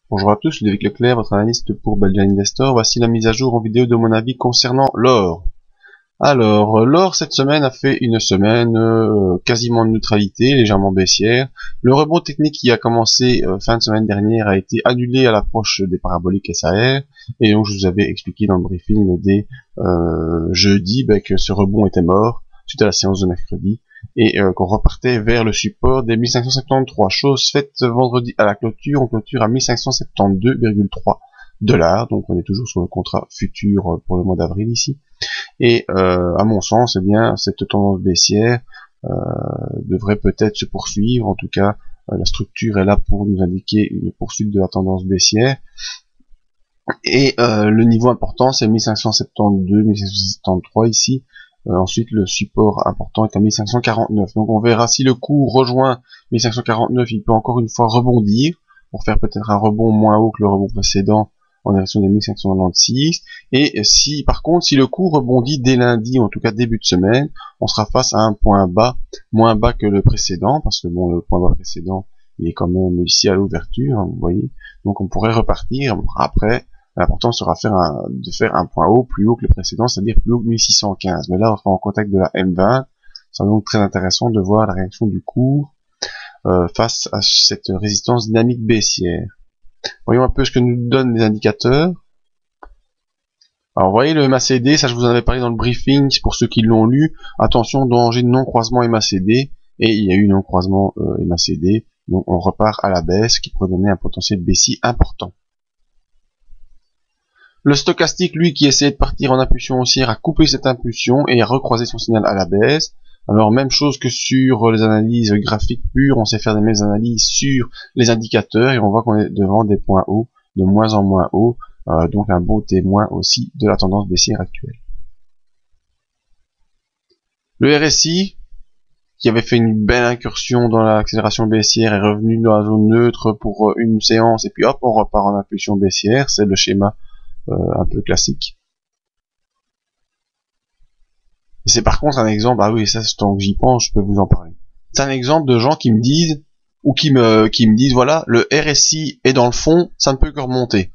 Bonjour à tous, Ludovic Leclerc, votre analyste pour Belgian Investor. Voici la mise à jour en vidéo de mon avis concernant l'or. Alors, l'or cette semaine a fait une semaine quasiment de neutralité, légèrement baissière. Le rebond technique qui a commencé fin de semaine dernière a été annulé à l'approche des paraboliques SAR. Et donc je vous avais expliqué dans le briefing des jeudi que ce rebond était mort suite à la séance de mercredi. Et qu'on repartait vers le support des 1573. Chose faite vendredi à la clôture, on clôture à 1572,3 $, donc on est toujours sur le contrat futur pour le mois d'avril ici. Et à mon sens, eh bien, cette tendance baissière devrait peut-être se poursuivre. En tout cas, la structure est là pour nous indiquer une poursuite de la tendance baissière. Et le niveau important, c'est 1572, 1573 ici. Ensuite, le support important est à 1549. Donc, on verra si le cours rejoint 1549, il peut encore une fois rebondir pour faire peut-être un rebond moins haut que le rebond précédent en direction des 1596. Et si, par contre, si le cours rebondit dès lundi, en tout cas début de semaine, on sera face à un point bas, moins bas que le précédent, parce que bon, le point bas précédent, il est quand même ici à l'ouverture, vous voyez. Donc, on pourrait repartir. Après, l'important sera de faire un point haut plus haut que le précédent, c'est-à-dire plus haut que 1615. Mais là, on sera en contact de la M20. C'est donc très intéressant de voir la réaction du cours face à cette résistance dynamique baissière. Voyons un peu ce que nous donnent les indicateurs. Alors, vous voyez le MACD, ça je vous en avais parlé dans le briefing, pour ceux qui l'ont lu. Attention, danger de non-croisement MACD. Et il y a eu non-croisement MACD. Donc, on repart à la baisse, qui pourrait donner un potentiel baissier important. Le stochastique, lui, qui essayait de partir en impulsion haussière, a coupé cette impulsion et a recroisé son signal à la baisse. Alors, même chose que sur les analyses graphiques pures, on sait faire des mêmes analyses sur les indicateurs et on voit qu'on est devant des points hauts, de moins en moins hauts, donc un beau témoin aussi de la tendance baissière actuelle. Le RSI, qui avait fait une belle incursion dans l'accélération baissière, est revenu dans la zone neutre pour une séance et puis hop, on repart en impulsion baissière, c'est le schéma un peu classique. Et c'est par contre un exemple, ah oui, ça, tant que j'y pense, je peux vous en parler. C'est un exemple de gens qui me disent, ou qui me disent, voilà, le RSI est dans le fond, ça ne peut que remonter.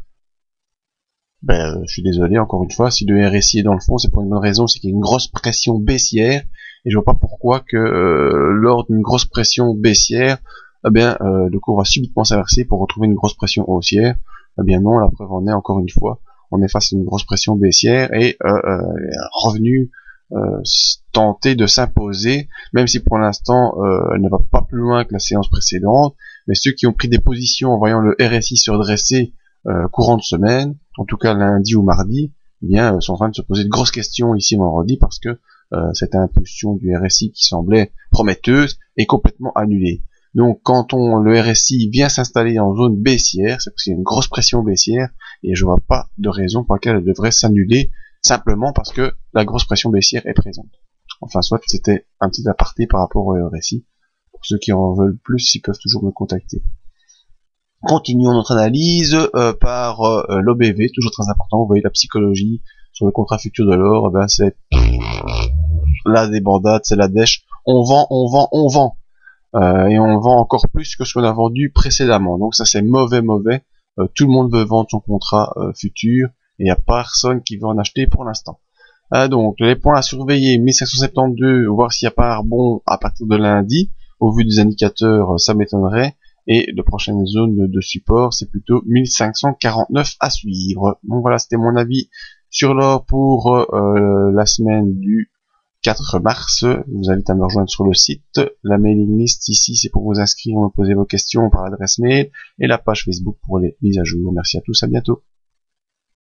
Ben, je suis désolé, encore une fois, si le RSI est dans le fond, c'est pour une bonne raison, c'est qu'il y a une grosse pression baissière, et je vois pas pourquoi que lors d'une grosse pression baissière, eh bien, le cours va subitement s'inverser pour retrouver une grosse pression haussière. Eh bien non, la preuve en est, encore une fois, on est face à une grosse pression baissière et revenu tenter de s'imposer, même si pour l'instant elle ne va pas plus loin que la séance précédente, mais ceux qui ont pris des positions en voyant le RSI se redresser courant de semaine, en tout cas lundi ou mardi, eh bien sont en train de se poser de grosses questions ici vendredi parce que cette impulsion du RSI qui semblait prometteuse est complètement annulée. Donc quand le RSI vient s'installer en zone baissière, c'est parce qu'il y a une grosse pression baissière et je vois pas de raison pour laquelle elle devrait s'annuler simplement parce que la grosse pression baissière est présente. Enfin soit c'était un petit aparté par rapport au RSI. Pour ceux qui en veulent plus, ils peuvent toujours me contacter. Continuons notre analyse par l'OBV, toujours très important. Vous voyez la psychologie sur le contrat futur de l'or, ben c'est la débandade, c'est la dèche. On vend, on vend, on vend. Et on vend encore plus que ce qu'on a vendu précédemment. Donc ça c'est mauvais. Tout le monde veut vendre son contrat futur et il n'y a personne qui veut en acheter pour l'instant. Donc les points à surveiller, 1572, voir s'il n'y a pas un rebond à partir de lundi. Au vu des indicateurs, ça m'étonnerait. Et la prochaine zone de support, c'est plutôt 1549 à suivre. Donc voilà, c'était mon avis sur l'or pour la semaine du 4 mars, je vous invite à me rejoindre sur le site. La mailing list ici, c'est pour vous inscrire, me poser vos questions par l'adresse mail et la page Facebook pour les mises à jour. Merci à tous, à bientôt.